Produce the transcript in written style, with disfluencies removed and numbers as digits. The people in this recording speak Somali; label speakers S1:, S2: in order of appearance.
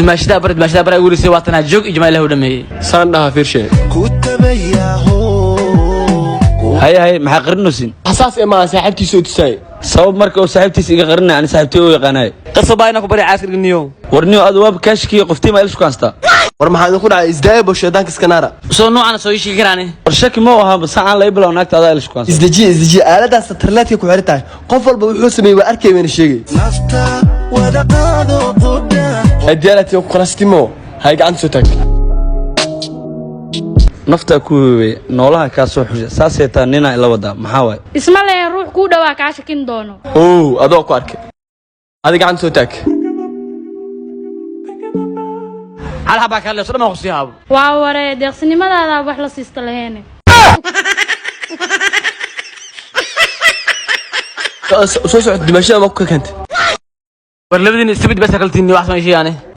S1: دمشق برا يقول سي وطنها جوج إجماع له دمي
S2: صانها في شيء
S3: هاي maxaa qarinosin
S2: حساس إما صاحبتي سو تساي
S3: sabab marka uu saaxiibtiis iga qarinay aan saaxiibtay u yaqaanay
S1: قصباينا كبري عسكر النيو
S3: warniyo aad waab kaashkii qoftii ma ilsku kaasta
S2: war maxaan ku dhacay isdaaybo sheedanka iskanaara
S1: سو نوع أنا سوي شيء كراني
S3: war shaki ma aha bas aan la iblo naagta aad ilsku kaasta
S2: isdaji aaladaas tarlaadka ku xirtaay qof walba wuxuu sameeyay waa arkay weyn sheegay hadiyalati ku qrastimo hay gacan soo tag
S3: nafta ku weey noolaha ka soo xushay saasay taa nina ila wada maxaa way
S4: isma lee ruux ku dhawaa ka shakin doono
S2: adoo ku arkay adiga gacan soo tag
S1: على حبك هلا صدق ما خصيها
S4: waa waree deeqsinimadaada wax la siista laheene
S2: soo socod dimashada ma ku kanta
S1: برلبدين استبد بس أكلتني واحد ما يشي يعني